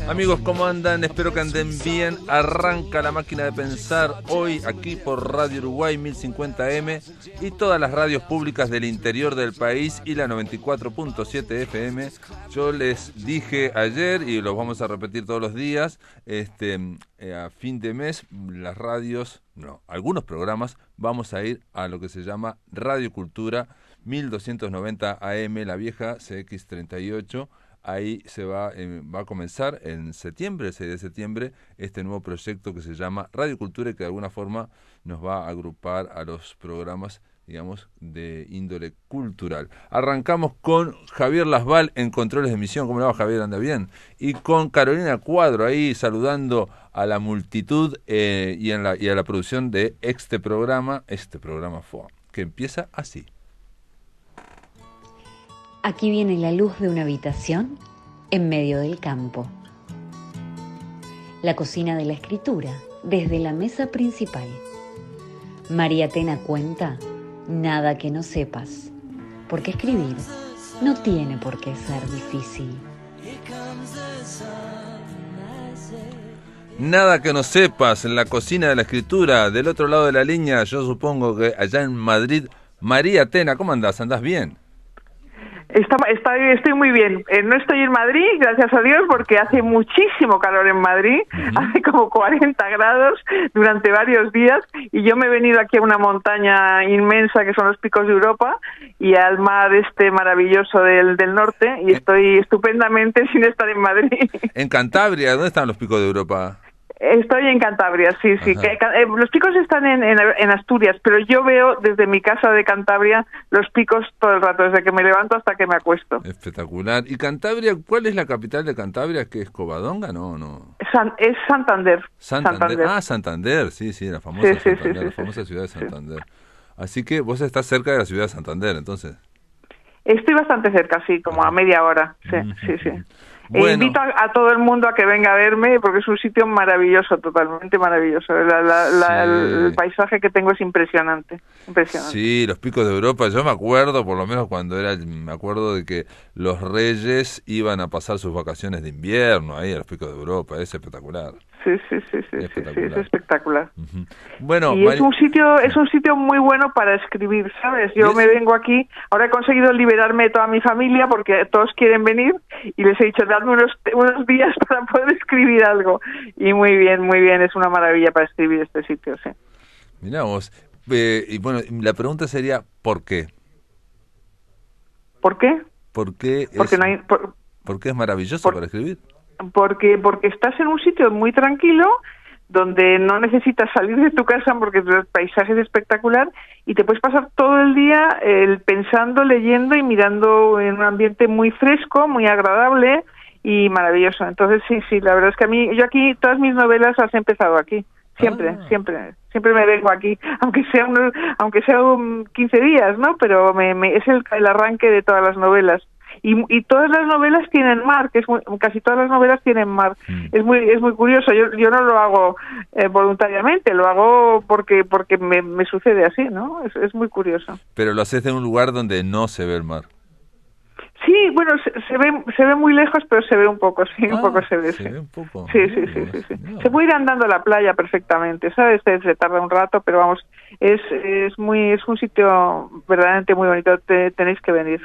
Amigos, ¿cómo andan? Espero que anden bien. Arranca La Máquina de Pensar hoy aquí por Radio Uruguay 1050M y todas las radios públicas del interior del país y la 94.7 FM. Yo les dije ayer y los vamos a repetir todos los días, a fin de mes las radios, algunos programas, vamos a ir a lo que se llama Radio Cultura 1290 AM, la vieja CX38. Ahí se va a comenzar en septiembre, el 6 de septiembre, este nuevo proyecto que se llama Radio Cultura y que de alguna forma nos va a agrupar a los programas, digamos, de índole cultural. Arrancamos con Javier Lasval en controles de emisión. ¿Cómo le va, Javier? ¿Anda bien? Y con Carolina Cuadro ahí saludando a la multitud y a la producción de este programa fue, que empieza así. Aquí viene la luz de una habitación en medio del campo. La cocina de la escritura, desde la mesa principal. María Tena cuenta nada que no sepas, porque escribir no tiene por qué ser difícil. Nada que no sepas en la cocina de la escritura, del otro lado de la línea, yo supongo que allá en Madrid. María Tena, ¿cómo andás? ¿Andás bien? Estoy muy bien. No estoy en Madrid, gracias a Dios, porque hace muchísimo calor en Madrid, hace como 40 grados durante varios días, y yo me he venido aquí a una montaña inmensa que son los Picos de Europa y al mar maravilloso del norte, y estoy estupendamente sin estar en Madrid. En Cantabria, ¿dónde están los Picos de Europa? Estoy en Cantabria, sí. Los picos están en Asturias, pero yo veo desde mi casa de Cantabria los picos todo el rato, desde que me levanto hasta que me acuesto. Espectacular. ¿Y Cantabria, cuál es la capital de Cantabria? ¿Qué es Covadonga? No. Es Santander. Santander. Ah, Santander, sí, la famosa Santander, la famosa ciudad de Santander. Así que vos estás cerca de la ciudad de Santander, entonces. Estoy bastante cerca, sí, como a media hora, sí. Bueno. Invito a todo el mundo a que venga a verme porque es un sitio maravilloso, totalmente maravilloso. El paisaje que tengo es impresionante. Sí, los Picos de Europa, yo me acuerdo, por lo menos me acuerdo de que los reyes iban a pasar sus vacaciones de invierno ahí a los Picos de Europa, es espectacular. Sí, es espectacular. Uh-huh. Bueno, y es un sitio muy bueno para escribir, ¿sabes? Yo me vengo aquí, ahora he conseguido liberarme de toda mi familia porque todos quieren venir y les he dicho, dadme unos días para poder escribir algo. Y muy bien, es una maravilla para escribir este sitio, sí. Mirá vos, y bueno, la pregunta sería, ¿por qué? ¿Por qué? Porque es maravilloso para escribir. Porque estás en un sitio muy tranquilo, donde no necesitas salir de tu casa porque el paisaje es espectacular y te puedes pasar todo el día pensando, leyendo y mirando en un ambiente muy fresco, muy agradable y maravilloso. Entonces sí, la verdad es que yo aquí todas mis novelas las he empezado aquí. Siempre me vengo aquí, aunque sea 15 días, ¿no? Pero es el arranque de todas las novelas. Y todas las novelas tienen mar, casi todas las novelas tienen mar. Es muy curioso. Yo no lo hago voluntariamente, lo hago porque me sucede así, ¿no? Es muy curioso. Pero lo haces de un lugar donde no se ve el mar. Sí, bueno, se ve muy lejos, pero se ve un poco, sí, un poco se ve. ¿Se ve un poco? Sí. Se puede ir andando a la playa perfectamente, ¿sabes? Se tarda un rato, pero vamos, es un sitio verdaderamente muy bonito, tenéis que venir.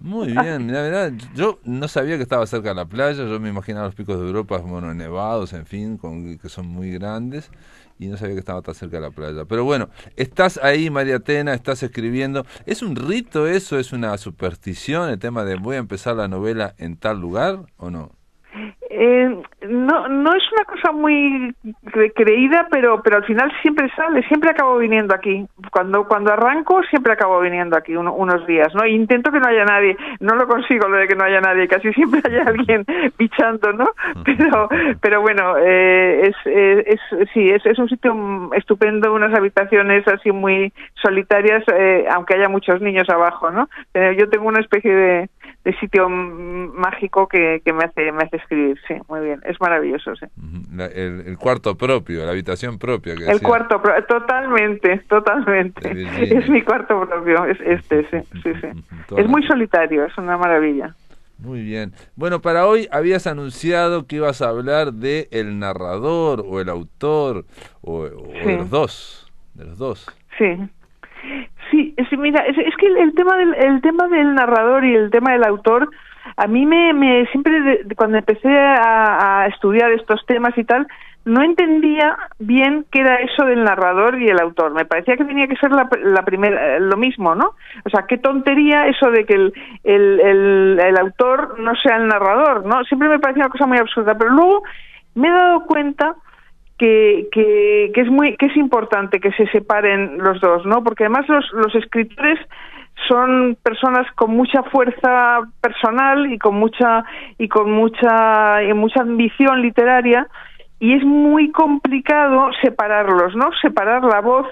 Muy bien, la verdad, yo no sabía que estaba cerca de la playa, yo me imaginaba los Picos de Europa, bueno, nevados, en fin, que son muy grandes, y no sabía que estaba tan cerca de la playa. Pero bueno, estás ahí, María Tena, estás escribiendo. ¿Es un rito eso? ¿Es una superstición el tema de voy a empezar la novela en tal lugar o no? No es una cosa muy creída, pero al final siempre sale, siempre acabo viniendo aquí. Cuando arranco siempre acabo viniendo aquí unos días, ¿no? Intento que no haya nadie, no lo consigo lo de que no haya nadie, casi siempre hay alguien pichando, ¿no? Pero bueno, es un sitio estupendo, unas habitaciones así muy solitarias, aunque haya muchos niños abajo, ¿no? Yo tengo una especie de sitio mágico que me hace escribir, sí, muy bien, es maravilloso, sí. El cuarto propio, la habitación propia. Que el cuarto totalmente, es mi cuarto propio, es sí. Es muy solitario, es una maravilla. Muy bien. Bueno, para hoy habías anunciado que ibas a hablar de el narrador o el autor o Sí. de los dos. De los dos. Sí. Sí, mira, es que el tema del narrador y el tema del autor, a mí me siempre cuando empecé a estudiar estos temas y tal, no entendía bien qué era eso del narrador y el autor. Me parecía que tenía que ser la primera, lo mismo, ¿no? O sea, qué tontería eso de que el autor no sea el narrador, ¿no? Siempre me parecía una cosa muy absurda, pero luego me he dado cuenta que es importante que se separen los dos, ¿no? Porque además los escritores son personas con mucha fuerza personal y con mucha ambición literaria, y es muy complicado separarlos, ¿no? Separar la voz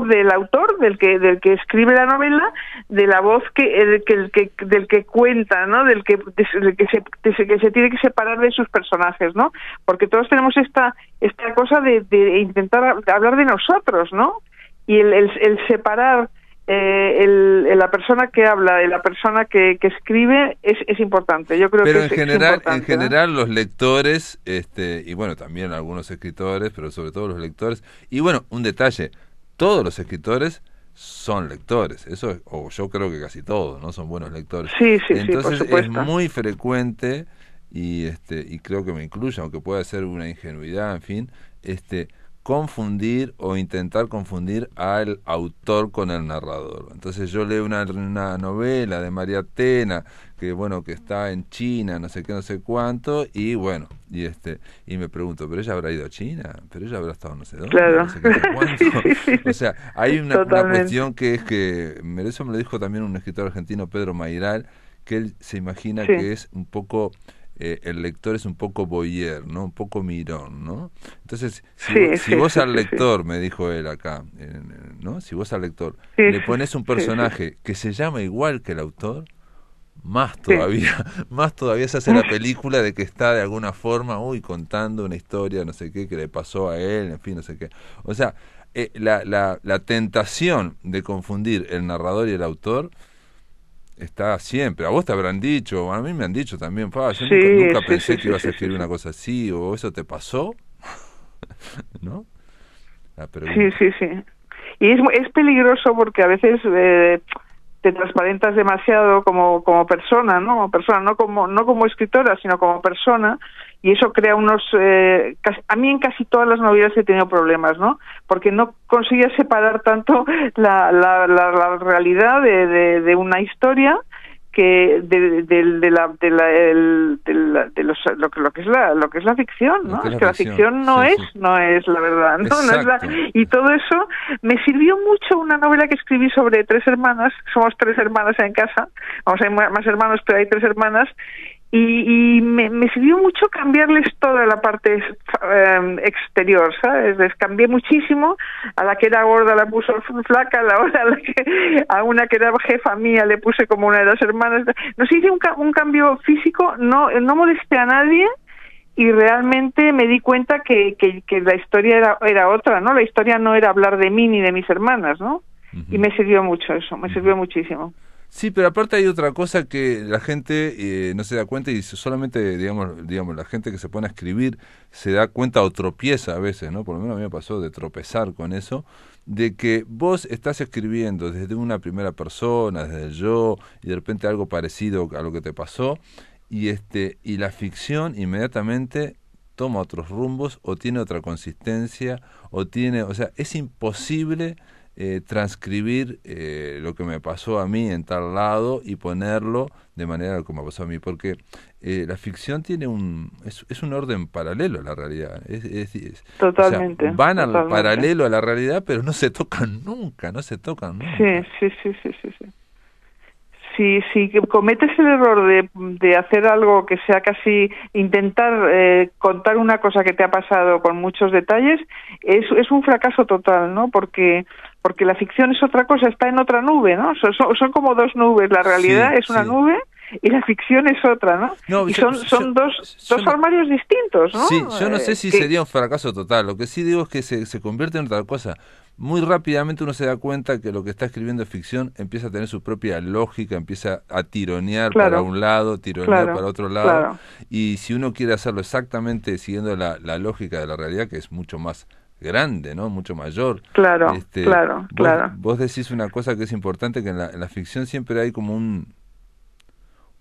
del autor, del que escribe la novela, de la voz del que cuenta, ¿no? Del que se tiene que separar de sus personajes, ¿no? Porque todos tenemos esta cosa de intentar hablar de nosotros, ¿no? Y el separar la persona que habla de la persona que escribe es importante. Yo creo pero que es importante, en general los lectores, y bueno, también algunos escritores, pero sobre todo los lectores, y bueno, un detalle, todos los escritores son lectores, eso o yo creo que casi todos, ¿no? Son buenos lectores. Sí, entonces por supuesto. es muy frecuente y creo que me incluye, aunque pueda ser una ingenuidad, en fin, confundir o intentar confundir al autor con el narrador. Entonces yo leo una novela de María Tena que está en China, no sé qué, no sé cuánto, y bueno, y me pregunto, ¿pero ella habrá ido a China? ¿Pero ella habrá estado no sé dónde? Claro. No sé qué, no sé cuánto. Sí. O sea, hay una Totalmente. cuestión que es que, eso me lo dijo también un escritor argentino, Pedro Mairal, que él se imagina Sí. que es un poco... el lector es un poco voyeur, ¿no? Un poco mirón, ¿no? Entonces, si vos al lector, me dijo él acá, ¿no? Si vos al lector le pones un personaje que se llama igual que el autor, más todavía se hace la película de que está de alguna forma, contando una historia, no sé qué, que le pasó a él, en fin, no sé qué. O sea, la tentación de confundir el narrador y el autor está siempre. A vos te habrán dicho, a mí me han dicho también, yo nunca pensé que ibas a escribir una cosa así, o eso te pasó, ¿no? Sí. Y es peligroso porque a veces te transparentas demasiado como persona, ¿no? Como persona, no como escritora, sino como persona, y eso crea a mí en casi todas las novelas he tenido problemas, ¿no? Porque no conseguía separar tanto la realidad de una historia que lo que es la ficción, ¿no? Es que la ficción no es la verdad, ¿no? Y todo eso me sirvió mucho una novela que escribí sobre 3 hermanas, somos 3 hermanas en casa, vamos, hay más hermanos, pero hay 3 hermanas, y me sirvió mucho cambiarles toda la parte exterior, ¿sabes? Les cambié muchísimo. A la que era gorda la puso flaca, a una que era jefa mía le puse como una de las hermanas. Nos hice un cambio físico, no molesté a nadie, y realmente me di cuenta que la historia era otra, ¿no? La historia no era hablar de mí ni de mis hermanas, ¿no? Uh-huh. Y me sirvió mucho eso, me sirvió muchísimo. Sí, pero aparte hay otra cosa que la gente no se da cuenta, y solamente, digamos, la gente que se pone a escribir se da cuenta o tropieza a veces, ¿no? Por lo menos a mí me pasó de tropezar con eso, de que vos estás escribiendo desde una primera persona, desde el yo, y de repente algo parecido a lo que te pasó, y la ficción inmediatamente toma otros rumbos o tiene otra consistencia, o sea, es imposible transcribir lo que me pasó a mí en tal lado y ponerlo de manera como me pasó a mí, porque la ficción tiene es un orden paralelo a la realidad. Totalmente. O sea, van al paralelo a la realidad, pero no se tocan nunca. Si cometes el error de hacer algo que sea casi intentar contar una cosa que te ha pasado con muchos detalles, es un fracaso total, ¿no? Porque la ficción es otra cosa, está en otra nube, ¿no? Son como 2 nubes, la realidad es una nube y la ficción es otra, ¿no? Y son dos armarios distintos, ¿no? Sí, yo no sé si sería un fracaso total. Lo que sí digo es que se convierte en otra cosa. muy rápidamente uno se da cuenta que lo que está escribiendo es ficción, empieza a tener su propia lógica, empieza a tironear para un lado, tironear para otro lado, y si uno quiere hacerlo exactamente siguiendo la lógica de la realidad, que es mucho más grande, ¿no? Mucho mayor. Vos decís una cosa que es importante, que en la ficción siempre hay como un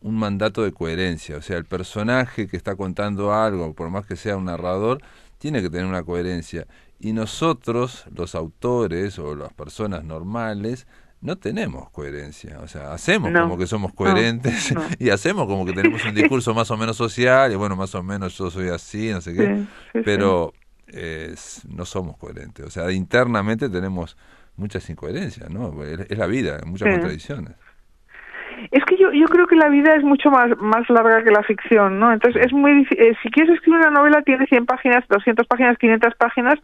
mandato de coherencia, o sea, el personaje que está contando algo, por más que sea un narrador, tiene que tener una coherencia, y nosotros, los autores o las personas normales, no tenemos coherencia, o sea, hacemos como que somos coherentes y hacemos como que tenemos un discurso más o menos social, y bueno, más o menos yo soy así, no sé qué, pero no somos coherentes, o sea, internamente tenemos muchas incoherencias, ¿no? Es la vida, muchas contradicciones. Es que yo creo que la vida es mucho más larga que la ficción, ¿no? Entonces es muy difícil. Si quieres escribir una novela tiene 100 páginas, 200 páginas, 500 páginas,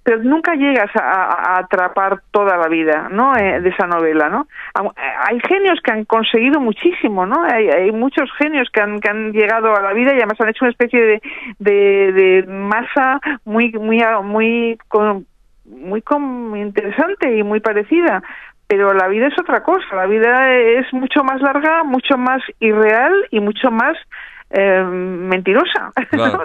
pero nunca llegas a atrapar toda la vida, ¿no? De esa novela, ¿no? Hay genios que han conseguido muchísimo, ¿no? Hay muchos genios que han llegado a la vida y además han hecho una especie de masa muy interesante y muy parecida. Pero la vida es otra cosa, la vida es mucho más larga, mucho más irreal y mucho más mentirosa. Claro.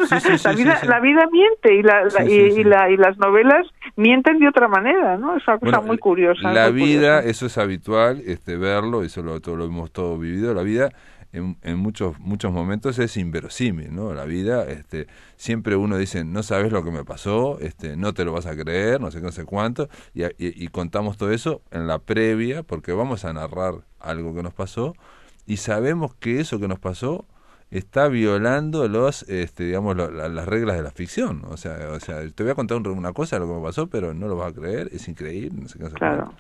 La vida miente y las novelas mienten de otra manera, ¿no? Es una cosa muy curiosa. La vida, eso es habitual, verlo, eso lo hemos todo vivido, la vida en muchos momentos es inverosímil, ¿no? La vida, siempre uno dice, no sabes lo que me pasó, no te lo vas a creer, no sé qué, no sé cuánto, y contamos todo eso en la previa, porque vamos a narrar algo que nos pasó, y sabemos que eso que nos pasó está violando las reglas de la ficción, o sea, te voy a contar una cosa de lo que me pasó, pero no lo vas a creer, es increíble, no sé qué, no sé cuánto.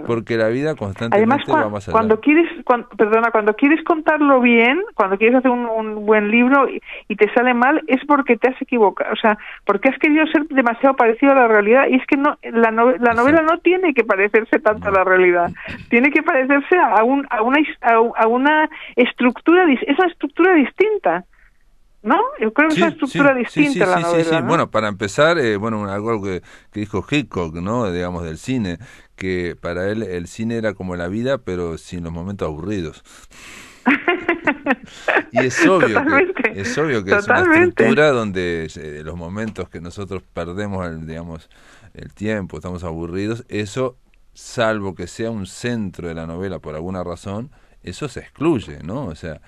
Porque la vida constantemente va más allá. Cuando quieres contarlo bien, cuando quieres hacer un buen libro y te sale mal, es porque te has equivocado, o sea, porque has querido ser demasiado parecido a la realidad, y es que no, la novela no tiene que parecerse tanto a la realidad, tiene que parecerse a una estructura, es una estructura distinta. ¿No? Yo creo que es una estructura distinta la novela, ¿no? Bueno, para empezar, algo que dijo Hitchcock, ¿no? Digamos, del cine, que para él el cine era como la vida, pero sin los momentos aburridos. Y es obvio que es una estructura donde los momentos que nosotros perdemos, el tiempo, estamos aburridos, eso, salvo que sea un centro de la novela por alguna razón, eso se excluye, ¿no? O sea,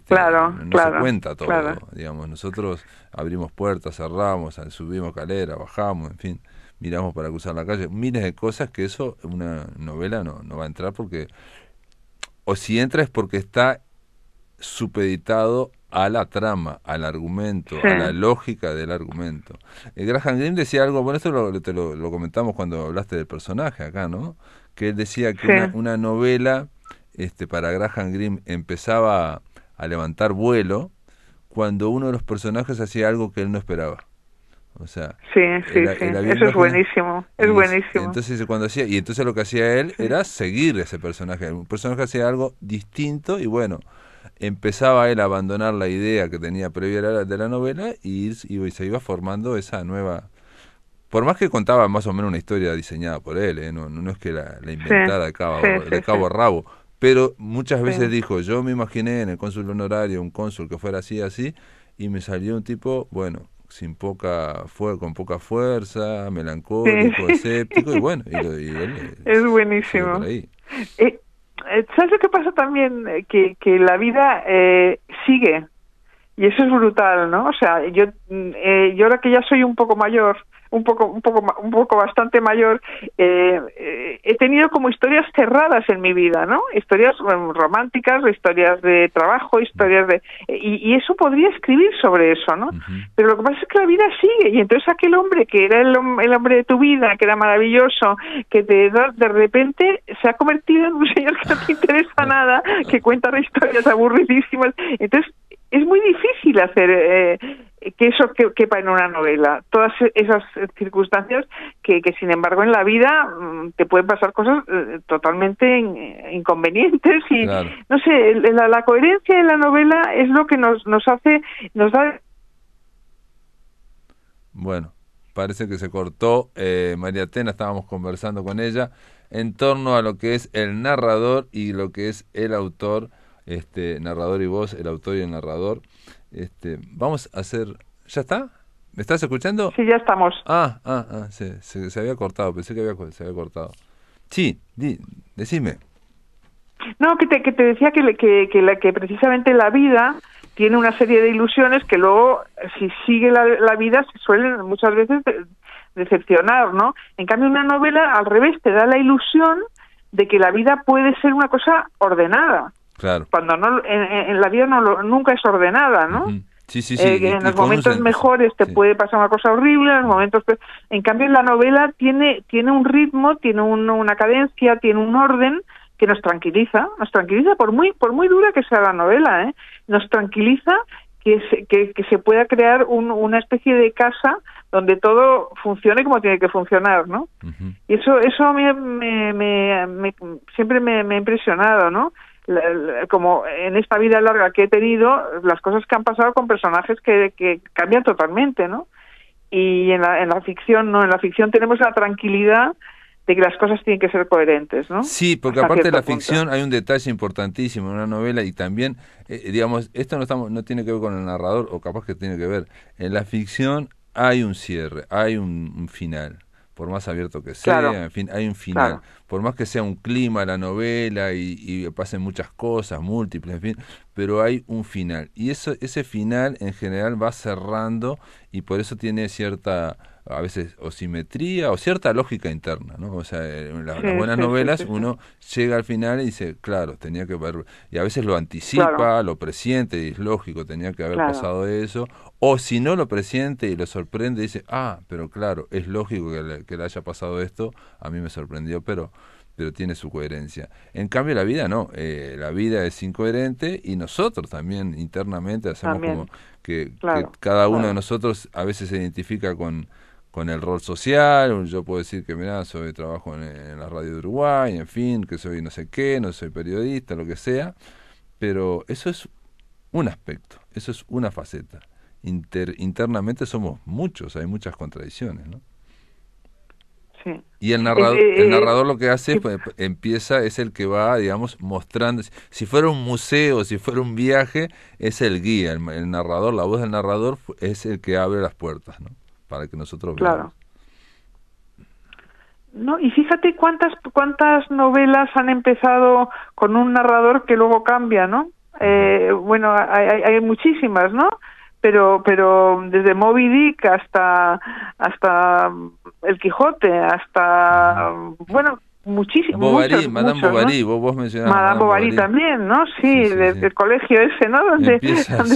no se cuenta todo, digamos. Nosotros abrimos puertas, cerramos, subimos escalera, bajamos, en fin, miramos para cruzar la calle, miles de cosas que eso una novela no va a entrar, porque, o si entra es porque está supeditado a la trama, al argumento, a la lógica del argumento. Graham Greene decía algo, bueno, esto lo comentamos cuando hablaste del personaje acá, ¿no? Que él decía que una novela, para Graham Greene, empezaba a levantar vuelo cuando uno de los personajes hacía algo que él no esperaba. O sea, eso es buenísimo, buenísimo. Entonces entonces lo que hacía él era seguir ese personaje. Un personaje hacía algo distinto y bueno, empezaba él a abandonar la idea que tenía previa de la novela y se iba formando esa nueva. Por más que contaba más o menos una historia diseñada por él, no es que la inventara de cabo a rabo, pero muchas veces dijo, yo me imaginé en el cónsul honorario un cónsul que fuera así, y me salió un tipo, bueno, con poca fuerza, melancólico, escéptico, y bueno, y él es buenísimo. ¿Sabes lo que pasa también? Que la vida sigue, y eso es brutal, ¿no? O sea, yo ahora que ya soy un poco mayor, un poco bastante mayor, he tenido como historias cerradas en mi vida, ¿no? Historias románticas, historias de trabajo, historias de y eso podría escribir sobre eso, ¿no? Pero lo que pasa es que la vida sigue, y entonces aquel hombre que era el hombre de tu vida, que era maravilloso, que de repente se ha convertido en un señor que no te interesa nada, que cuenta historias aburridísimas. Entonces es muy difícil hacer que eso quepa en una novela. Todas esas circunstancias que sin embargo en la vida te pueden pasar cosas totalmente inconvenientes y no sé, la coherencia de la novela es lo que nos da. Bueno, parece que se cortó. María Tena, estábamos conversando con ella en torno a lo que es el narrador y lo que es el autor, narrador y voz, el autor y el narrador. Vamos a hacer... ¿Ya está? ¿Me estás escuchando? Sí, ya estamos. Se había cortado, pensé que se había cortado. Sí, decime. No, que te decía que precisamente la vida tiene una serie de ilusiones que luego, si sigue la vida, se suelen muchas veces decepcionar, ¿no? En cambio, una novela, al revés, te da la ilusión de que la vida puede ser una cosa ordenada. Claro. Cuando no, en la vida nunca es ordenada, ¿no? Uh-huh. Sí. En los momentos mejores te puede pasar una cosa horrible, en los momentos en cambio en la novela tiene un ritmo, tiene una cadencia, tiene un orden que nos tranquiliza por muy dura que sea la novela, nos tranquiliza que se pueda crear una especie de casa donde todo funcione como tiene que funcionar, ¿no? Uh-huh. Y eso siempre me ha impresionado, ¿no? Como en esta vida larga que he tenido, las cosas que han pasado con personajes que cambian totalmente, ¿no? Y en la ficción no, en la ficción tenemos la tranquilidad de que las cosas tienen que ser coherentes, ¿no? Sí, porque aparte de la ficción hay un detalle importantísimo en una novela, y también, digamos, esto no tiene que ver con el narrador, o capaz que tiene que ver. En la ficción hay un cierre, hay un final. Por más abierto que sea, claro. En fin, hay un final. Claro. Por más que sea un clima la novela y pasen muchas cosas, múltiples, en fin, pero hay un final. Y ese final en general va cerrando, y por eso tiene cierta, a veces, o simetría o cierta lógica interna, ¿no? O sea, en las buenas novelas uno llega al final y dice, claro, tenía que haber, y a veces lo anticipa, claro. Lo presiente, y es lógico, tenía que haber pasado eso. O si no lo presiente y lo sorprende, dice, pero claro, es lógico que le haya pasado esto, a mí me sorprendió, pero tiene su coherencia. En cambio la vida no, la vida es incoherente, y nosotros también internamente hacemos como que cada uno de nosotros a veces se identifica con el rol social. Yo puedo decir que trabajo en la radio de Uruguay, en fin, que soy no sé qué, no soy periodista, lo que sea, pero eso es un aspecto, eso es una faceta. Internamente somos muchos, hay muchas contradicciones, ¿no? Sí. Y el narrador lo que hace, pues, es el que va, digamos, mostrando. Si fuera un museo, si fuera un viaje, es el guía, el narrador, la voz del narrador es el que abre las puertas, ¿no? Para que nosotros veamos. Claro. No, y fíjate cuántas novelas han empezado con un narrador que luego cambia, ¿no? Bueno, hay muchísimas, ¿no? Pero desde Moby Dick hasta El Quijote, hasta bueno, muchísimos. Bovary, Madame Bovary, ¿no? Vos mencionabas Madame Bovary también, ¿no? Sí, del colegio ese, ¿no? Donde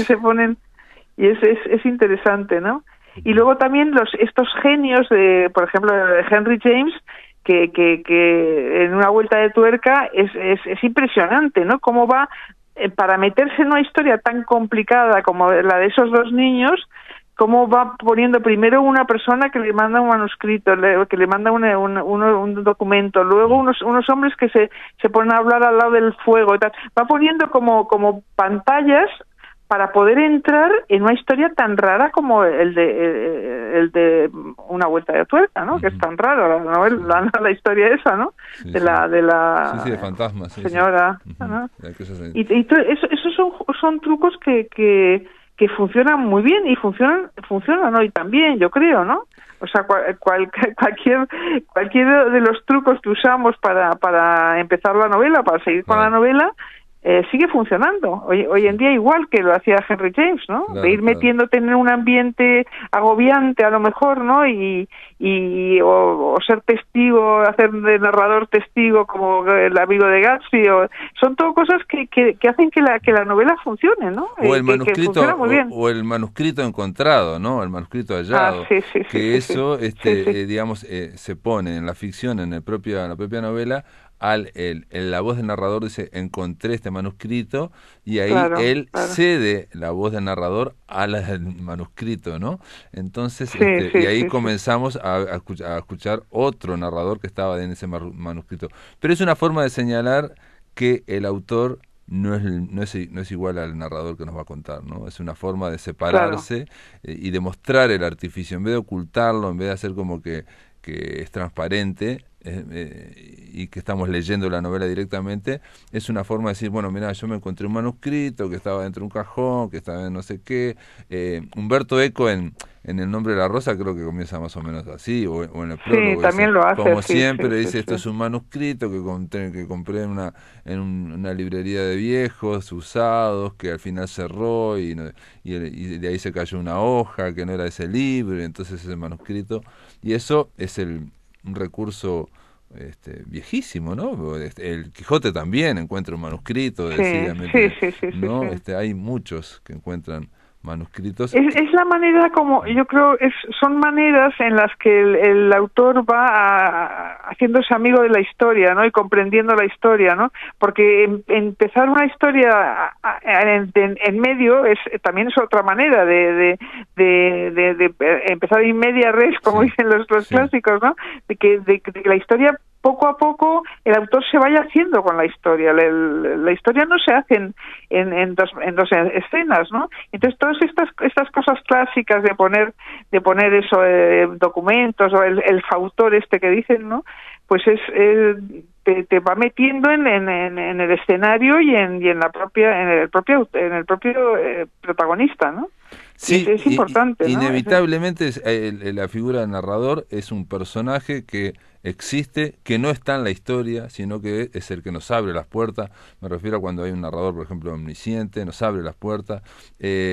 se ponen, y es interesante, ¿no? Y luego también estos genios de, por ejemplo, Henry James, que en una vuelta de tuerca es impresionante, ¿no? Cómo va para meterse en una historia tan complicada como la de esos dos niños, cómo va poniendo primero una persona que le manda un manuscrito, que le manda un documento, luego unos hombres que se ponen a hablar al lado del fuego y tal. Va poniendo como pantallas para poder entrar en una historia tan rara como el de una vuelta de tuerca, ¿no? Uh-huh. Que es tan raro la historia esa, ¿no? Sí, de la de fantasmas, señora, sí. Uh-huh. ¿no? Y esos son trucos que funcionan muy bien, y funcionan hoy también, yo creo, ¿no? O sea, cualquier de los trucos que usamos para empezar la novela, para seguir con la novela, sigue funcionando. Hoy en día igual que lo hacía Henry James, ¿no? Claro, de ir metiéndote en un ambiente agobiante a lo mejor, ¿no? O ser testigo, hacer de narrador testigo como el amigo de Gatsby, son todo cosas que hacen que la novela funcione, ¿no? O el manuscrito, o el manuscrito encontrado, ¿no? El manuscrito hallado. Eso, digamos, se pone en la ficción, en la propia novela. La voz del narrador dice, encontré este manuscrito, y ahí él cede la voz del narrador a la del manuscrito, ¿no? Entonces, y ahí comenzamos a escuchar otro narrador que estaba en ese manuscrito. Pero es una forma de señalar que el autor no es igual al narrador que nos va a contar, ¿no? Es una forma de separarse, y de mostrar el artificio, en vez de ocultarlo, en vez de hacer como que es transparente, y que estamos leyendo la novela directamente, es una forma de decir, bueno, mira, yo me encontré un manuscrito que estaba dentro de un cajón, que estaba en no sé qué. Humberto Eco en El nombre de la rosa creo que comienza más o menos así, o en el prólogo. Sí, también dice, lo hace. como sí, siempre, sí, dice, sí, esto sí. es un manuscrito que compré en una librería de viejos usados, que al final cerró, y de ahí se cayó una hoja que no era de ese libro, y entonces ese manuscrito. Y eso es un recurso viejísimo, ¿no? El Quijote también encuentra un manuscrito, decididamente, ¿no? Hay muchos que encuentran manuscritos. Es la manera como, yo creo, son maneras en las que el autor va haciéndose amigo de la historia, ¿no? Y comprendiendo la historia, ¿no? Porque empezar una historia en medio también es otra manera de empezar in media res, como dicen los clásicos, ¿no? De que la historia poco a poco el autor se vaya haciendo con la historia. La historia no se hace en dos escenas, ¿no? Entonces todas estas cosas clásicas de poner eso, documentos, o el fautor que dicen, ¿no? Pues te va metiendo en el escenario y en el propio protagonista, ¿no? Sí, es importante, ¿no? Inevitablemente la figura del narrador es un personaje que existe, que no está en la historia, sino que es el que nos abre las puertas. Me refiero a cuando hay un narrador, por ejemplo, omnisciente, nos abre las puertas.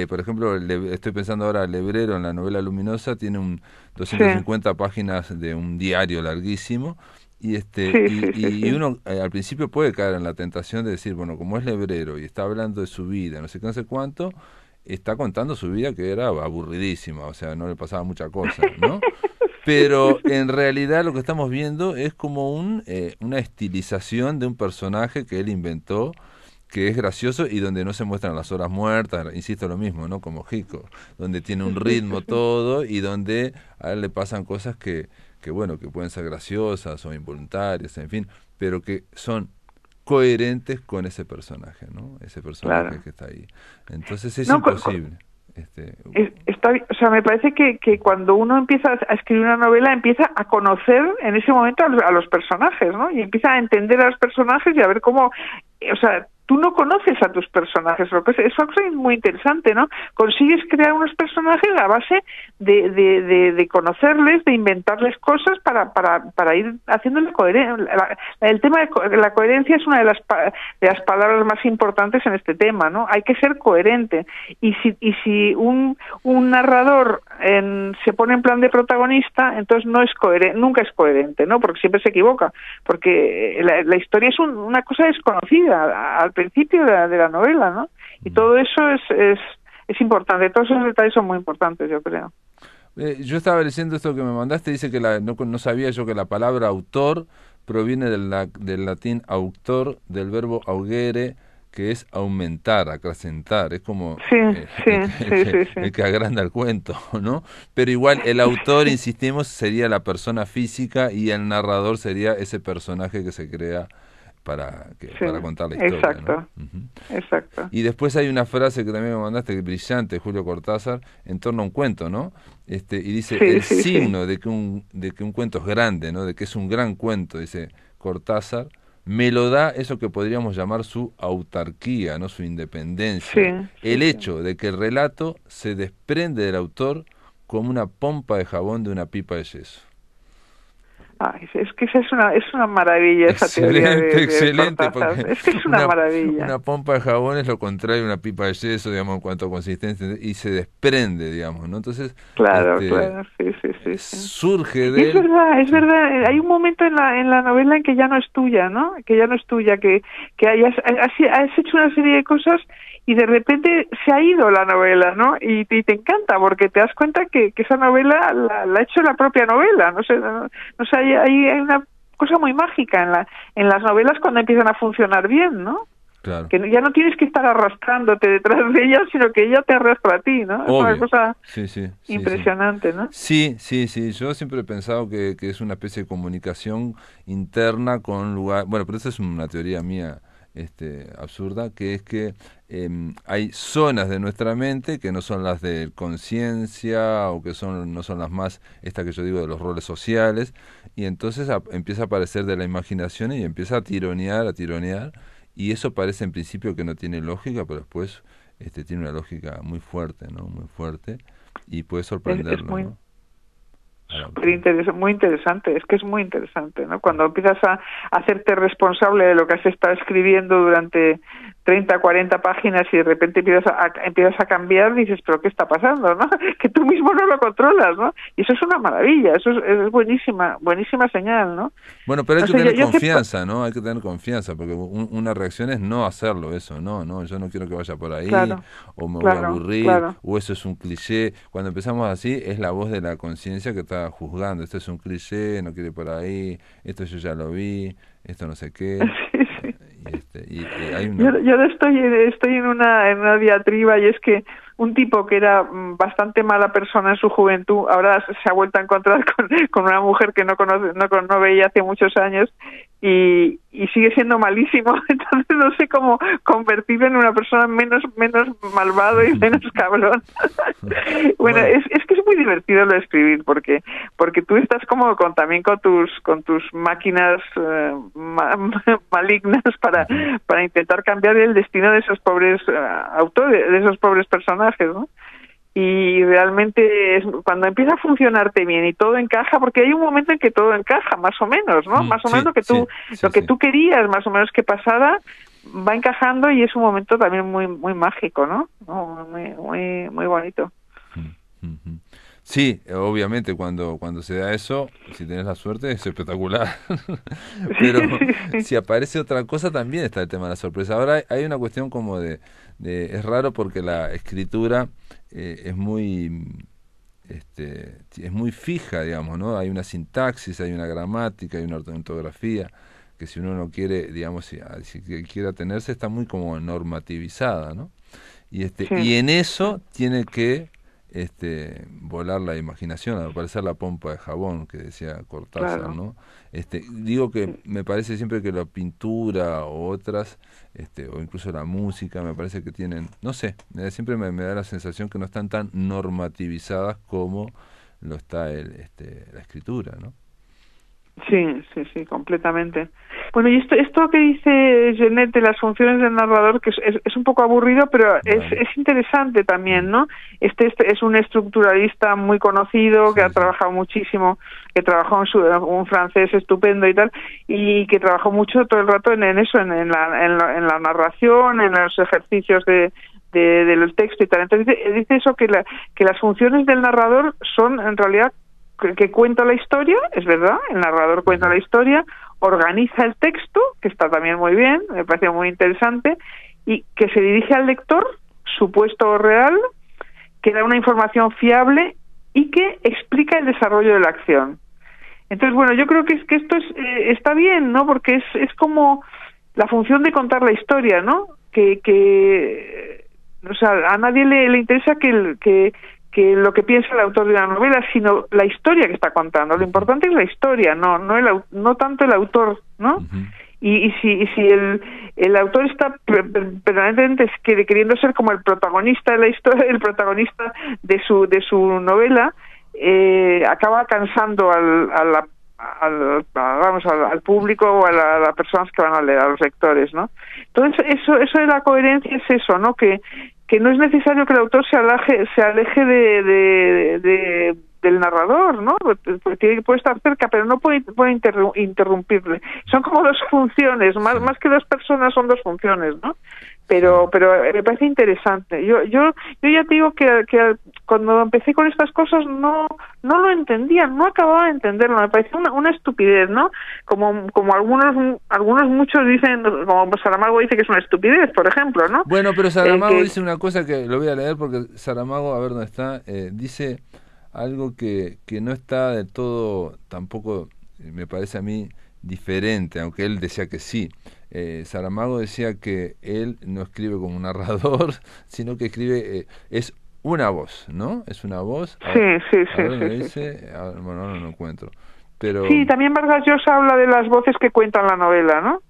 Por ejemplo, estoy pensando ahora, Lebrero en la novela Luminosa tiene 250 páginas de un diario larguísimo. Y uno al principio puede caer en la tentación de decir, bueno, como es Lebrero y está hablando de su vida, no sé cuánto, está contando su vida que era aburridísima, o sea, no le pasaba mucha cosa, ¿no? Pero en realidad lo que estamos viendo es como una estilización de un personaje que él inventó, que es gracioso y donde no se muestran las horas muertas, insisto lo mismo, ¿no? Como Hickok, donde tiene un ritmo todo y donde a él le pasan cosas que bueno, que pueden ser graciosas o involuntarias, en fin, pero que son coherentes con ese personaje, ¿no? Ese personaje que está ahí. Entonces es imposible. Me parece que cuando uno empieza a escribir una novela, empieza a conocer en ese momento a los personajes, ¿no? Y empieza a entender a los personajes y a ver cómo, tú no conoces a tus personajes, eso es muy interesante, ¿no? Consigues crear unos personajes a base de conocerles, de inventarles cosas para ir haciéndole coherencia. El tema de la coherencia es una de las palabras más importantes en este tema, ¿no? Hay que ser coherente. Y si un narrador se pone en plan de protagonista, entonces nunca es coherente, ¿no? Porque siempre se equivoca, porque la historia es una cosa desconocida al principio de la novela, ¿no? Y todo eso es importante, todos esos detalles son muy importantes, yo creo. Yo estaba leyendo esto que me mandaste, dice que no sabía yo que la palabra autor proviene del latín auctor, del verbo augere, que es aumentar, acrecentar, es como el que agranda el cuento, ¿no? Pero igual el autor, insistimos, sería la persona física y el narrador sería ese personaje que se crea para contar la historia. Exacto, ¿no? Exacto. Y después hay una frase que también me mandaste, brillante, Julio Cortázar, en torno a un cuento, ¿no? Y dice, signo de que un cuento es grande, ¿no? De que es un gran cuento, dice Cortázar, me lo da eso que podríamos llamar su autarquía, ¿no? Su independencia. El hecho de que el relato se desprende del autor como una pompa de jabón de una pipa de yeso. Es que es una maravilla esa teoría de Cortázar. Es que es una maravilla. Una pompa de jabón es lo contrario a una pipa de yeso, digamos, en cuanto a consistencia, y se desprende, digamos, ¿no? Entonces, claro, sí. Surge de... Es verdad. Hay un momento en la novela en que ya no es tuya, ¿no? Que ya no es tuya, que has hecho una serie de cosas y de repente se ha ido la novela, ¿no? Y te encanta porque te das cuenta que esa novela la ha hecho la propia novela, no sé, hay una cosa muy mágica en las novelas cuando empiezan a funcionar bien, ¿no? Claro. Que ya no tienes que estar arrastrándote detrás de ella, sino que ella te arrastra a ti, ¿no? Obvio. Es una cosa impresionante, ¿no? Sí. Yo siempre he pensado que es una especie de comunicación interna con lugar... Bueno, pero esa es una teoría mía absurda, que es que hay zonas de nuestra mente que no son las de conciencia o que no son las más, esta que yo digo de los roles sociales, y entonces empieza a aparecer de la imaginación y empieza a tironear, y eso parece en principio que no tiene lógica, pero después tiene una lógica muy fuerte, ¿no? Muy fuerte, y puede sorprenderlo, ¿no? Muy interesante, es que es muy interesante, ¿no? Cuando empiezas a hacerte responsable de lo que has estado escribiendo durante 30, 40 páginas y de repente empiezas a cambiar, dices, pero ¿qué está pasando, no? Que tú mismo no lo controlas, ¿no? Y eso es una maravilla, eso es buenísima señal, ¿no? Bueno, pero hay que tener confianza, ¿no? Hay que tener confianza, porque una reacción es no hacerlo, eso, no, yo no quiero que vaya por ahí, o me voy a aburrir, o eso es un cliché. Cuando empezamos así, es la voz de la conciencia que está juzgando, esto es un cliché, no quiere ir por ahí, esto yo ya lo vi, esto no sé qué. Y hay una... Yo estoy en una diatriba, y es que un tipo que era bastante mala persona en su juventud ahora se ha vuelto a encontrar con una mujer que no veía hace muchos años y sigue siendo malísimo. Entonces no sé cómo convertirlo en una persona menos malvado y menos cabrón. Bueno, es que es muy divertido lo de escribir porque tú estás como también con tus máquinas malignas para intentar cambiar el destino de esos pobres autores, de esos pobres personajes, ¿no? Y realmente cuando empieza a funcionarte bien y todo encaja, porque hay un momento en que todo encaja, más o menos, ¿no? Más o menos lo que tú querías, más o menos que pasara, va encajando, y es un momento también muy muy mágico, ¿no? Muy bonito. Sí, obviamente cuando se da eso, si tenés la suerte, es espectacular. Pero si aparece otra cosa, también está el tema de la sorpresa. Ahora hay una cuestión como es raro porque la escritura es muy fija, digamos, ¿no? Hay una sintaxis, hay una gramática, hay una ortografía que si uno no quiere, digamos, si quiere atenerse, está muy como normativizada, ¿no? Y en eso tiene que volar la imaginación, al parecer la pompa de jabón que decía Cortázar, ¿no? Digo que me parece siempre que la pintura o otras, o incluso la música, me parece que tienen, no sé, siempre me da la sensación que no están tan normativizadas como lo está la escritura, ¿no? Sí, completamente. Bueno, y esto que dice Genet de las funciones del narrador, que es un poco aburrido, pero es interesante también, ¿no? Este es un estructuralista muy conocido, que ha trabajado muchísimo, que trabajó un francés estupendo y tal, y que trabajó mucho todo el rato en eso, en la narración, en los ejercicios del texto y tal. Entonces dice eso, que las funciones del narrador son en realidad que cuenta la historia, es verdad, el narrador cuenta la historia, organiza el texto, que está también muy bien, me parece muy interesante, y que se dirige al lector, supuesto o real, que da una información fiable y que explica el desarrollo de la acción. Entonces, bueno, yo creo que esto está bien, ¿no? Porque es como la función de contar la historia, ¿no? O sea, a nadie le interesa que lo que piensa el autor de la novela, sino la historia que está contando. Lo importante es la historia, no tanto el autor, ¿no? Y si el autor está permanentemente queriendo ser como el protagonista de la historia, el protagonista de su novela, acaba cansando al público o a las personas que van a leer, a los lectores, ¿no? Entonces eso de la coherencia es eso, ¿no? Que no es necesario que el autor se aleje del narrador, ¿no? Porque puede estar cerca, pero no puede interrumpirle. Son como dos funciones, más que dos personas, son dos funciones, ¿no? Pero me parece interesante. Yo ya te digo que cuando empecé con estas cosas no lo entendía, no acababa de entenderlo, me parecía una estupidez, ¿no? Como muchos dicen, como Saramago dice que es una estupidez, por ejemplo, ¿no? Bueno, pero Saramago dice una cosa que lo voy a leer porque Saramago, a ver dónde está, dice algo que no está del todo, tampoco me parece a mí diferente, aunque él decía que sí. Saramago decía que él no escribe como un narrador, sino que escribe, es una voz, ¿no? Es una voz. Bueno, no lo encuentro. Pero... Sí, también Vargas Llosa habla de las voces que cuentan la novela, ¿no?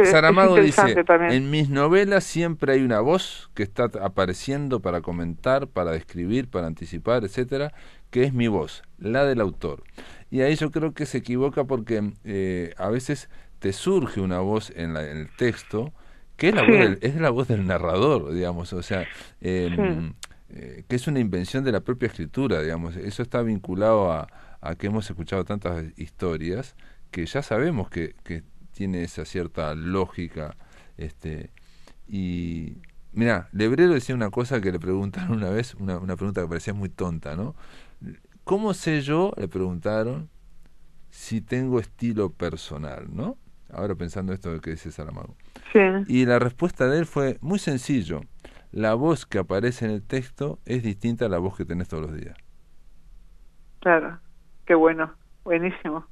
Saramago dice, también. en mis novelas siempre hay una voz que está apareciendo para comentar, para describir, para anticipar, etcétera, que es mi voz, la del autor. Y ahí yo creo que se equivoca porque a veces te surge una voz en el texto que es la voz del narrador, digamos, o sea, que es una invención de la propia escritura, digamos. Eso está vinculado a que hemos escuchado tantas historias que ya sabemos que tiene esa cierta lógica. Y mirá, Lebrero decía una cosa que le preguntaron una vez, una pregunta que parecía muy tonta, ¿no? ¿Cómo sé yo, le preguntaron, si tengo estilo personal, ¿no? Ahora pensando esto que dice Saramago. Sí. Y la respuesta de él fue muy sencillo. La voz que aparece en el texto es distinta a la voz que tenés todos los días. Claro, qué bueno, buenísimo.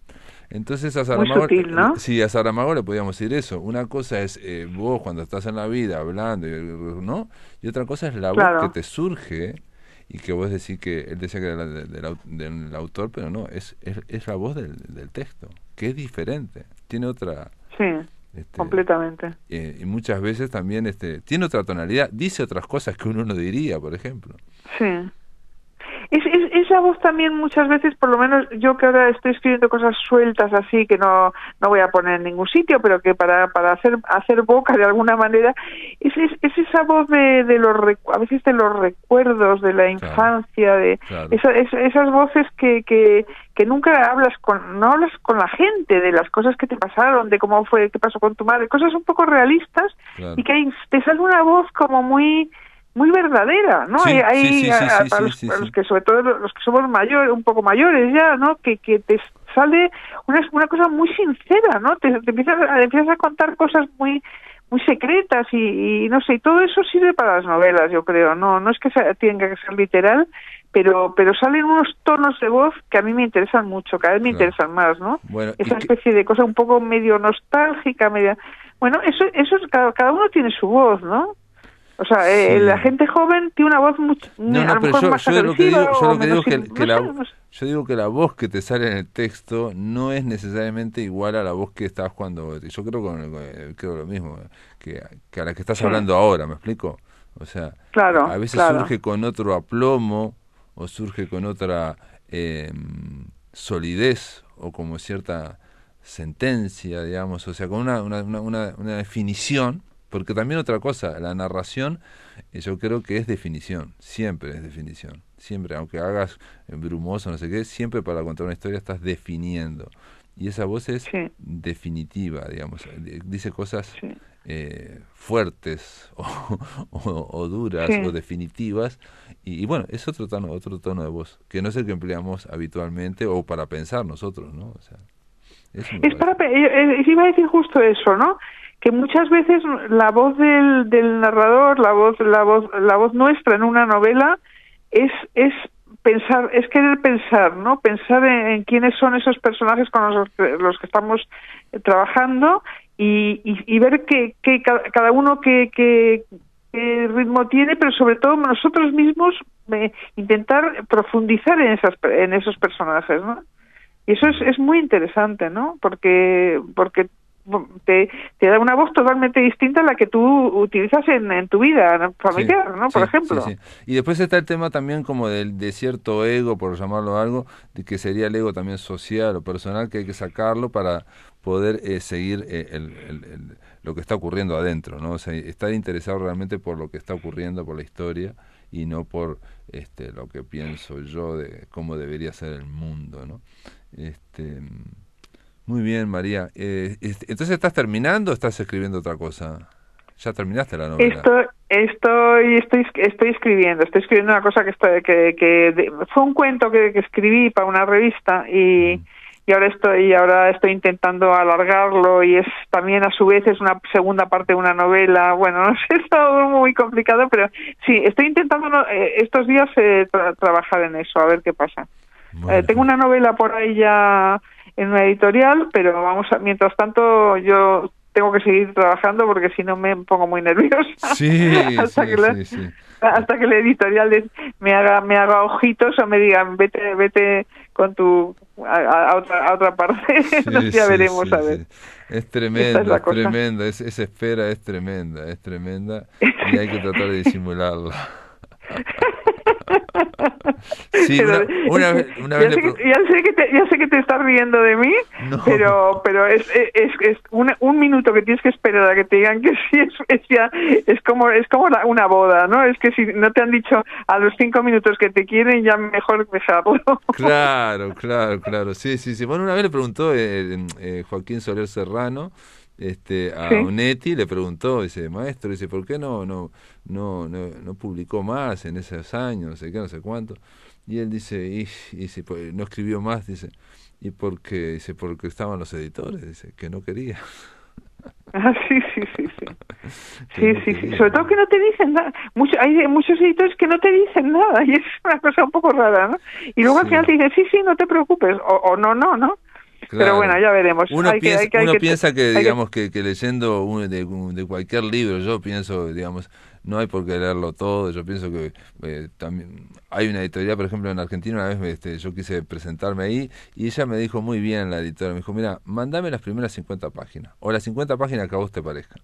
Entonces a Saramago, muy sutil, ¿no? Sí, a Saramago le podíamos decir eso. Una cosa es vos cuando estás en la vida hablando, ¿no? Y otra cosa es la voz que te surge y que vos decís que él decía que era del autor, pero no, es la voz del texto, que es diferente, tiene otra... Sí, completamente. Y muchas veces también tiene otra tonalidad, dice otras cosas que uno no diría, por ejemplo. Sí. Esa voz también muchas veces, por lo menos yo que ahora estoy escribiendo cosas sueltas así que no voy a poner en ningún sitio, pero que para hacer boca de alguna manera, es esa voz a veces de los recuerdos de la infancia, esas voces que nunca no hablas con la gente, de las cosas que te pasaron, de cómo fue, qué pasó con tu madre, cosas un poco realistas, y que ahí te sale una voz como muy verdadera, ¿no? Sí, para los que, sobre todo los que somos un poco mayores ya, ¿no? Que te sale una cosa muy sincera, ¿no? Te empiezas a contar cosas muy secretas y no sé, y todo eso sirve para las novelas, yo creo. No es que tenga que ser literal, pero salen unos tonos de voz que a mí me interesan mucho, cada vez me interesan más, ¿no? Bueno, esa especie de cosa un poco medio nostálgica, bueno, eso cada uno tiene su voz, ¿no? O sea, la gente joven tiene una voz a lo mejor más agresiva. Yo digo que la voz que te sale en el texto no es necesariamente igual a la voz que estás cuando... Yo creo lo mismo, que a la que estás hablando ahora, ¿me explico? O sea, a veces surge con otro aplomo o surge con otra solidez o como cierta sentencia, digamos, o sea, con una definición. Porque también otra cosa, la narración, yo creo que es definición, siempre es definición, siempre, aunque hagas brumoso, no sé qué, siempre para contar una historia estás definiendo. Y esa voz es definitiva, digamos, dice cosas fuertes o duras o definitivas, y bueno, es otro tono de voz, que no es el que empleamos habitualmente o para pensar nosotros, ¿no? O sea, iba a decir justo eso, ¿no? Que muchas veces la voz del narrador, la voz nuestra en una novela es pensar, es querer pensar, ¿no? Pensar en quiénes son esos personajes con los que estamos trabajando y ver que cada uno qué ritmo tiene, pero sobre todo nosotros mismos intentar profundizar en esos personajes, ¿no? Y eso es muy interesante, ¿no? Porque te da una voz totalmente distinta a la que tú utilizas en tu vida familiar, ¿no? Por ejemplo. Sí. Y después está el tema también como de cierto ego, por llamarlo algo, de que sería el ego también social o personal, que hay que sacarlo para poder seguir lo que está ocurriendo adentro, ¿no? O sea, estar interesado realmente por lo que está ocurriendo, por la historia, y no por lo que pienso yo de cómo debería ser el mundo, ¿no? Muy bien, María. Entonces, ¿estás terminando o estás escribiendo otra cosa? ¿Ya terminaste la novela? Estoy escribiendo una cosa que fue un cuento que escribí para una revista y ahora estoy intentando alargarlo y es también a su vez es una segunda parte de una novela. Bueno, no sé, es todo muy complicado, pero sí, estoy intentando estos días trabajar en eso, a ver qué pasa. Tengo una novela por ahí ya en una editorial, pero mientras tanto yo tengo que seguir trabajando porque si no me pongo muy nerviosa. Sí. hasta que el editorial me haga ojitos o me digan vete con tu a otra parte. Sí, ya veremos, a ver. Sí. Es tremendo, es tremenda, esa espera es tremenda y hay que tratar de disimularla. Sí, una vez ya sé que te estás riendo de mí, no. pero es un minuto que tienes que esperar a que te digan que sí, es como una boda, ¿no? Es que si no te han dicho a los 5 minutos que te quieren, ya mejor dejarlo. Claro, sí. Bueno, una vez le preguntó Joaquín Soler Serrano, a Onetti, le preguntó, dice, maestro, dice, ¿por qué no publicó más en esos años, no sé qué, no sé cuánto? Y él dice, pues, no escribió más, dice, y porque estaban los editores, dice, que no quería. Ah, sí. Sobre todo que no te dicen nada. Hay muchos editores que no te dicen nada y es una cosa un poco rara, ¿no? Y luego al final te dicen, sí, no te preocupes, o no. Claro. Pero bueno, ya veremos. Uno piensa que digamos que leyendo de cualquier libro, yo pienso, digamos, no hay por qué leerlo todo. Yo pienso que también hay una editorial, por ejemplo, en Argentina, una vez yo quise presentarme ahí y ella me dijo muy bien, la editora, me dijo, mira, mandame las primeras 50 páginas o las 50 páginas que a vos te parezcan.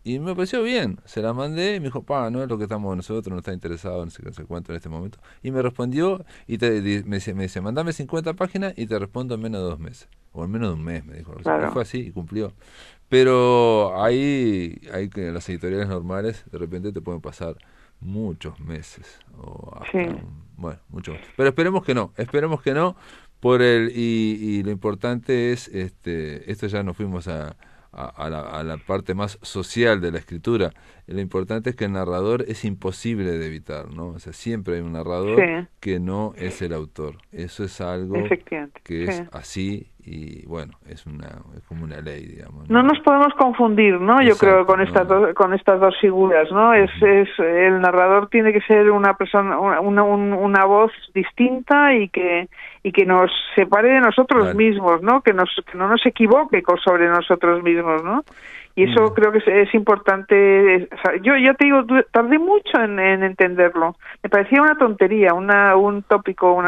Y me pareció bien, se la mandé y me dijo, no es lo que estamos nosotros, no está interesado, no sé cuánto en este momento. Y me respondió y me dice, mandame 50 páginas y te respondo en menos de 2 meses. O en menos de un mes, me dijo. Claro. Y fue así y cumplió. Pero hay que las editoriales normales de repente te pueden pasar muchos meses. O hasta mucho más. Pero esperemos que no, y lo importante es, esto ya nos fuimos a la parte más social de la escritura. Lo importante es que el narrador es imposible de evitar, ¿no? O sea, siempre hay un narrador que no es el autor. Eso es algo que es así y bueno, es como una ley, digamos. No nos podemos confundir, ¿no? Yo creo con estas dos figuras, ¿no? Es el narrador tiene que ser una persona, una voz distinta y que nos separe de nosotros mismos, ¿no? Que no nos equivoque sobre nosotros mismos, ¿no? Y eso creo que es importante. O sea, yo ya te digo, tardé mucho en entenderlo. Me parecía una tontería, un tópico,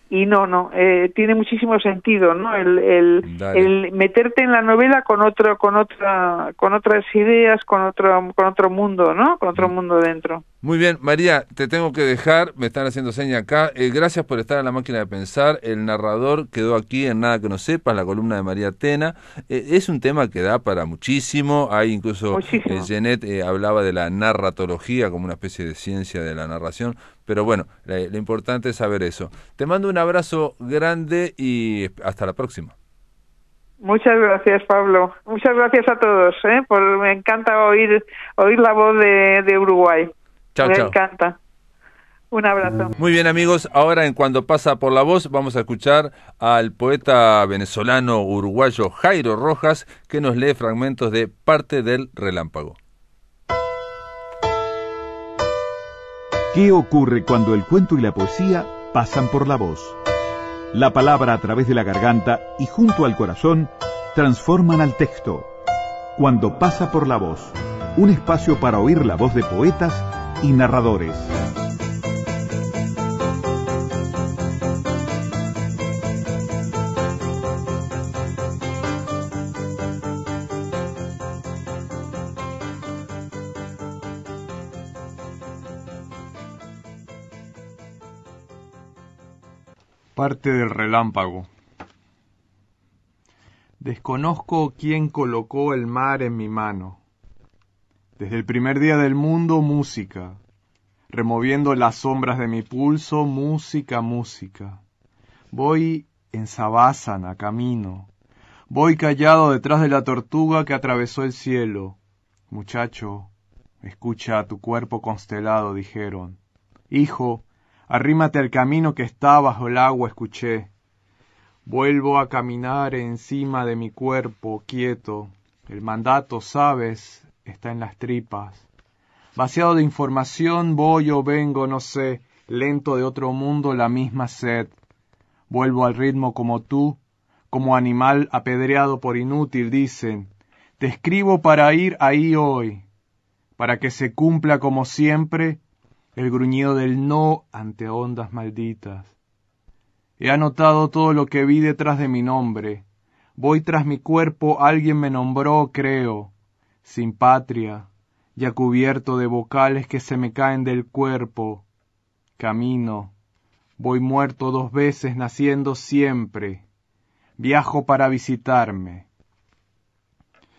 y no, tiene muchísimo sentido, ¿no? El meterte en la novela con otras ideas, con otro mundo, ¿no? Con otro mundo dentro. Muy bien, María, te tengo que dejar, me están haciendo seña acá. Gracias por estar en La Máquina de Pensar. El narrador quedó aquí en Nada que no sepas, la columna de María Tena. Es un tema que da para muchísimo. Hay incluso Genet hablaba de la narratología como una especie de ciencia de la narración. Pero bueno, lo importante es saber eso. Te mando un abrazo grande y hasta la próxima. Muchas gracias, Pablo. Muchas gracias a todos. Me encanta oír la voz de Uruguay. Chao. Me encanta. Un abrazo. Muy bien, amigos. Ahora en Cuando pasa por la voz vamos a escuchar al poeta venezolano uruguayo Jairo Rojas, que nos lee fragmentos de Parte del Relámpago. ¿Qué ocurre cuando el cuento y la poesía pasan por la voz? La palabra a través de la garganta y junto al corazón transforman al texto. Cuando pasa por la voz, un espacio para oír la voz de poetas y narradores. Parte del relámpago. Desconozco quién colocó el mar en mi mano. Desde el primer día del mundo, música. Removiendo las sombras de mi pulso, música. Voy en sabásana, camino. Voy callado detrás de la tortuga que atravesó el cielo. Muchacho, escucha a tu cuerpo constelado, dijeron. Hijo, arrímate al camino que está bajo el agua, escuché. Vuelvo a caminar encima de mi cuerpo, quieto. El mandato, sabes, está en las tripas. Vaciado de información, voy o vengo, no sé, lento de otro mundo, la misma sed. Vuelvo al ritmo como tú, como animal apedreado por inútil, dicen. Te escribo para ir ahí hoy. para que se cumpla como siempre el gruñido del no ante ondas malditas. He anotado todo lo que vi detrás de mi nombre. Voy tras mi cuerpo, alguien me nombró, creo, sin patria, ya cubierto de vocales que se me caen del cuerpo. Camino, voy muerto 2 veces, naciendo siempre. Viajo para visitarme.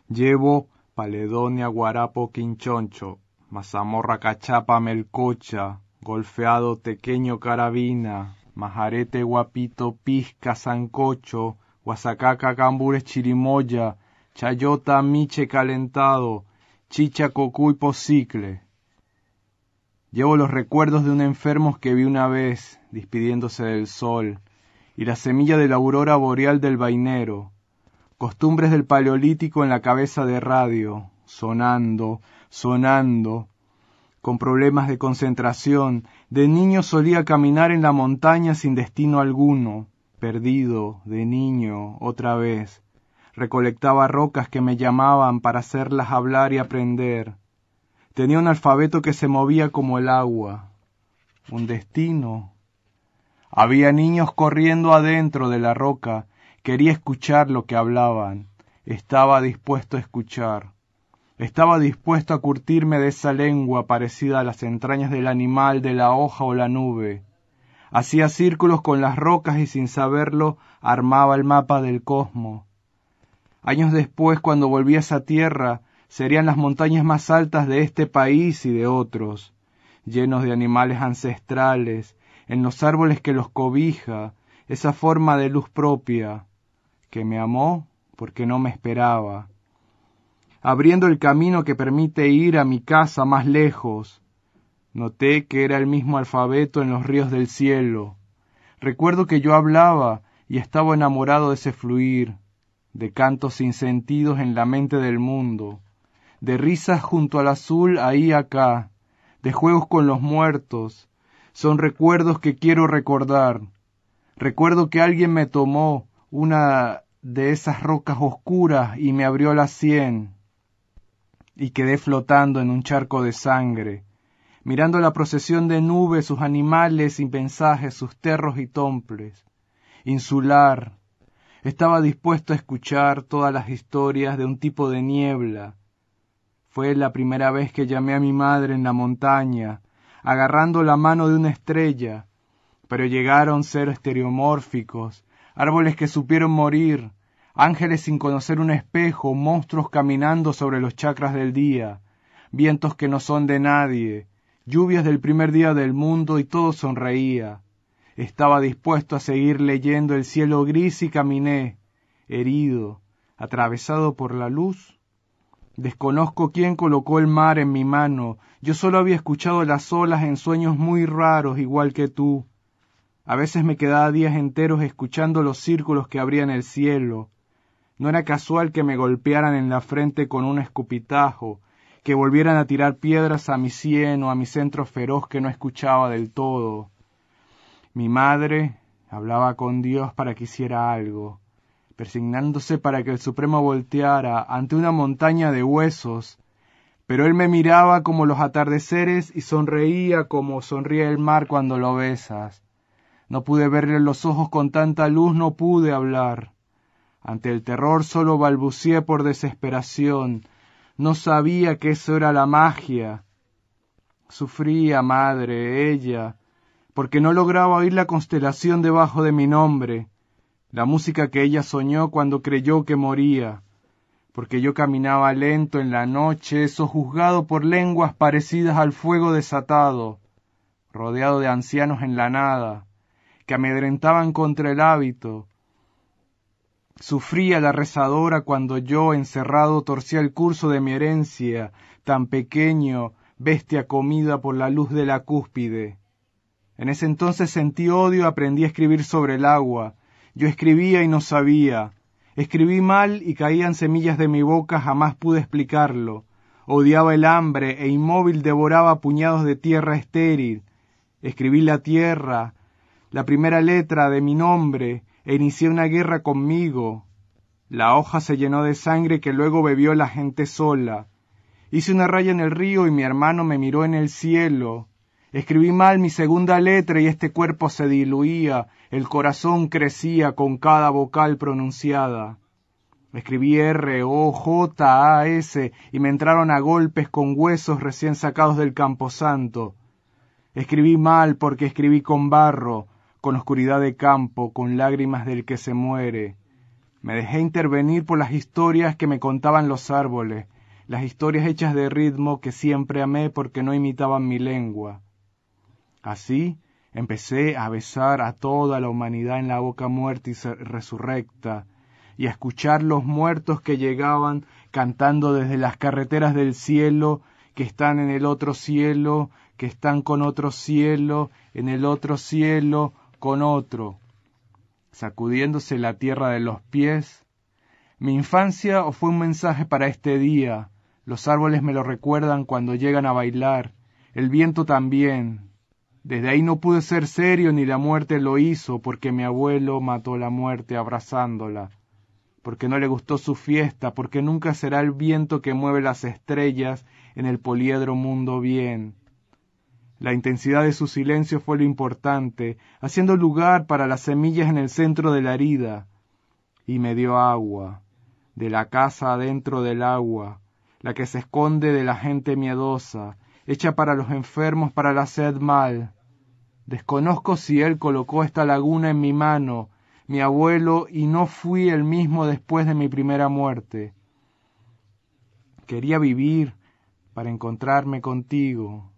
Llevo Paledonia, Guarapo, Quinchoncho, Mazamorra, Cachapa, Melcocha, Golfeado, Tequeño, Carabina, Majarete, Guapito, Pisca, Sancocho, Guasacaca, Cambures, Chirimoya, Chayota, Miche, Calentado, Chicha, Cocuy, Pocicle. Llevo los recuerdos de un enfermo que vi una vez, despidiéndose del sol, y la semilla de la aurora boreal del vainero, costumbres del paleolítico en la cabeza de radio, sonando, sonando. Con problemas de concentración, de niño solía caminar en la montaña sin destino alguno, perdido, de niño, otra vez. Recolectaba rocas que me llamaban para hacerlas hablar y aprender. Tenía un alfabeto que se movía como el agua. Un destino. Había niños corriendo adentro de la roca. Quería escuchar lo que hablaban. Estaba dispuesto a escuchar. Estaba dispuesto a curtirme de esa lengua parecida a las entrañas del animal, de la hoja o la nube. Hacía círculos con las rocas y sin saberlo armaba el mapa del cosmos. Años después, cuando volví a esa tierra, serían las montañas más altas de este país y de otros, llenos de animales ancestrales, en los árboles que los cobija, esa forma de luz propia, que me amó porque no me esperaba, abriendo el camino que permite ir a mi casa más lejos. Noté que era el mismo alfabeto en los ríos del cielo. Recuerdo que yo hablaba y estaba enamorado de ese fluir, de cantos sin sentidos en la mente del mundo, de risas junto al azul ahí acá, de juegos con los muertos. Son recuerdos que quiero recordar. Recuerdo que alguien me tomó una de esas rocas oscuras y me abrió la sien, y quedé flotando en un charco de sangre, mirando la procesión de nubes, sus animales sin mensajes, sus terros y tomples. Insular. Estaba dispuesto a escuchar todas las historias de un tipo de niebla. Fue la primera vez que llamé a mi madre en la montaña, agarrando la mano de una estrella, pero llegaron seres estereomórficos, árboles que supieron morir, ángeles sin conocer un espejo, monstruos caminando sobre los chakras del día, vientos que no son de nadie, lluvias del primer día del mundo y todo sonreía. Estaba dispuesto a seguir leyendo el cielo gris y caminé, herido, atravesado por la luz. Desconozco quién colocó el mar en mi mano, yo solo había escuchado las olas en sueños muy raros igual que tú. A veces me quedaba días enteros escuchando los círculos que abrían el cielo. No era casual que me golpearan en la frente con un escupitajo, que volvieran a tirar piedras a mi sien o a mi centro feroz que no escuchaba del todo. Mi madre hablaba con Dios para que hiciera algo, persignándose para que el Supremo volteara ante una montaña de huesos, pero él me miraba como los atardeceres y sonreía como sonríe el mar cuando lo besas. No pude verle los ojos con tanta luz, no pude hablar. Ante el terror solo balbuceé por desesperación. No sabía que eso era la magia. Sufría, madre, ella, porque no lograba oír la constelación debajo de mi nombre, la música que ella soñó cuando creyó que moría, porque yo caminaba lento en la noche, sojuzgado por lenguas parecidas al fuego desatado, rodeado de ancianos en la nada, que amedrentaban contra el hábito. Sufría la rezadora cuando yo, encerrado, torcía el curso de mi herencia, tan pequeño, bestia comida por la luz de la cúspide. En ese entonces sentí odio y aprendí a escribir sobre el agua. Yo escribía y no sabía. Escribí mal y caían semillas de mi boca, jamás pude explicarlo. Odiaba el hambre e inmóvil devoraba puñados de tierra estéril. Escribí la tierra, la primera letra de mi nombre, e inicié una guerra conmigo. La hoja se llenó de sangre que luego bebió la gente sola. Hice una raya en el río y mi hermano me miró en el cielo. Escribí mal mi segunda letra y este cuerpo se diluía, el corazón crecía con cada vocal pronunciada. Escribí R, O, J, A, S y me entraron a golpes con huesos recién sacados del camposanto. Escribí mal porque escribí con barro, con oscuridad de campo, con lágrimas del que se muere. Me dejé intervenir por las historias que me contaban los árboles, las historias hechas de ritmo que siempre amé porque no imitaban mi lengua. Así empecé a besar a toda la humanidad en la boca muerta y resurrecta, y a escuchar los muertos que llegaban cantando desde las carreteras del cielo, que están en el otro cielo, que están con otro cielo, en el otro cielo, con otro, sacudiéndose la tierra de los pies. Mi infancia fue un mensaje para este día. Los árboles me lo recuerdan cuando llegan a bailar, el viento también. Desde ahí no pude ser serio ni la muerte lo hizo, porque mi abuelo mató la muerte abrazándola, porque no le gustó su fiesta, porque nunca será el viento que mueve las estrellas en el poliedro mundo bien. La intensidad de su silencio fue lo importante, haciendo lugar para las semillas en el centro de la herida. Y me dio agua, de la casa adentro del agua, la que se esconde de la gente miedosa, hecha para los enfermos, para la sed mal. Desconozco si él colocó esta laguna en mi mano, mi abuelo, y no fui el mismo después de mi primera muerte. Quería vivir para encontrarme contigo,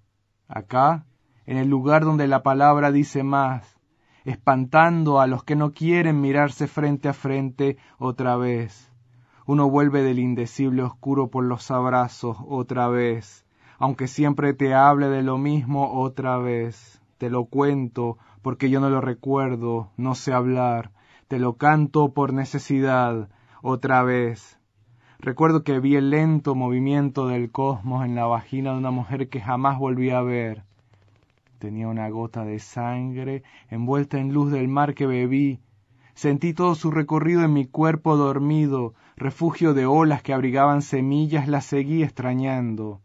acá, en el lugar donde la palabra dice más, espantando a los que no quieren mirarse frente a frente otra vez. Uno vuelve del indecible oscuro por los abrazos otra vez, aunque siempre te hable de lo mismo otra vez. Te lo cuento porque yo no lo recuerdo, no sé hablar, te lo canto por necesidad otra vez. Recuerdo que vi el lento movimiento del cosmos en la vagina de una mujer que jamás volví a ver. Tenía una gota de sangre envuelta en luz del mar que bebí. Sentí todo su recorrido en mi cuerpo dormido, refugio de olas que abrigaban semillas, la seguí extrañando.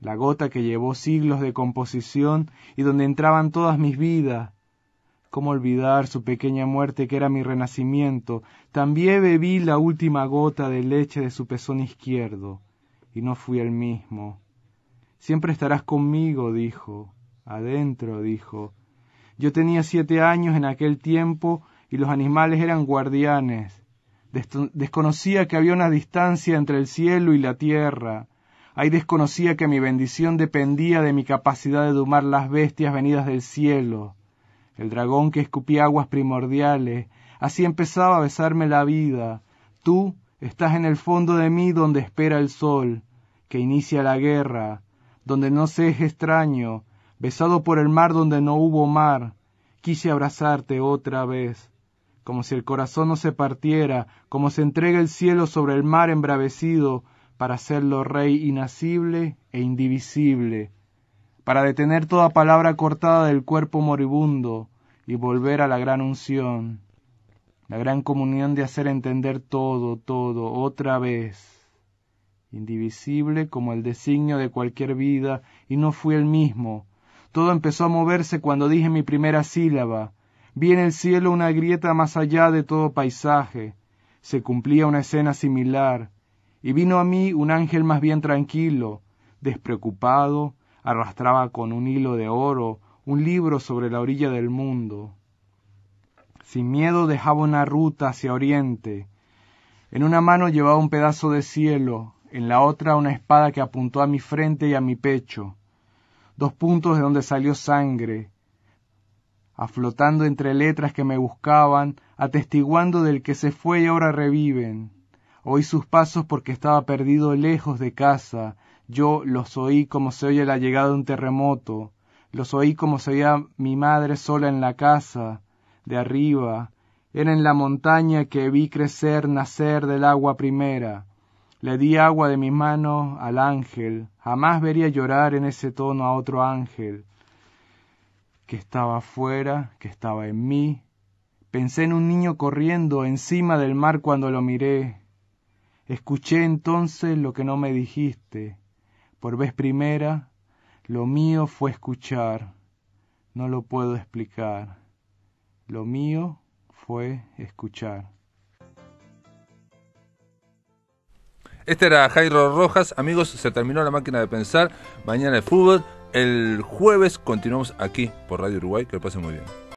La gota que llevó siglos de composición y donde entraban todas mis vidas. ¿Cómo olvidar su pequeña muerte que era mi renacimiento? También bebí la última gota de leche de su pezón izquierdo, y no fui el mismo. Siempre estarás conmigo, dijo. Adentro, dijo. Yo tenía 7 años en aquel tiempo y los animales eran guardianes. Desconocía que había una distancia entre el cielo y la tierra. Ahí desconocía que mi bendición dependía de mi capacidad de domar las bestias venidas del cielo. El dragón que escupía aguas primordiales. Así empezaba a besarme la vida. Tú estás en el fondo de mí donde espera el sol, que inicia la guerra, donde no se es extraño, besado por el mar donde no hubo mar. Quise abrazarte otra vez, como si el corazón no se partiera, como se entrega el cielo sobre el mar embravecido, para hacerlo rey inacible e indivisible, para detener toda palabra cortada del cuerpo moribundo y volver a la gran unción, la gran comunión de hacer entender todo, otra vez, indivisible como el designio de cualquier vida, y no fui el mismo. Todo empezó a moverse cuando dije mi primera sílaba. Vi en el cielo una grieta más allá de todo paisaje. Se cumplía una escena similar. Y vino a mí un ángel más bien tranquilo, despreocupado, arrastraba con un hilo de oro un libro sobre la orilla del mundo. Sin miedo dejaba una ruta hacia oriente. En una mano llevaba un pedazo de cielo, en la otra una espada que apuntó a mi frente y a mi pecho. 2 puntos de donde salió sangre, aflotando entre letras que me buscaban, atestiguando del que se fue y ahora reviven. Oí sus pasos porque estaba perdido lejos de casa. Yo los oí como se oye la llegada de un terremoto. Los oí como se oía mi madre sola en la casa, de arriba. Era en la montaña que vi crecer, nacer del agua primera. Le di agua de mi mano al ángel. Jamás vería llorar en ese tono a otro ángel. Que estaba afuera, que estaba en mí. Pensé en un niño corriendo encima del mar cuando lo miré. Escuché entonces lo que no me dijiste. Por vez primera, lo mío fue escuchar. No lo puedo explicar. Lo mío fue escuchar. Este era Jairo Rojas. Amigos, se terminó La Máquina de Pensar. Mañana el fútbol. El jueves continuamos aquí por Radio Uruguay. Que lo pasen muy bien.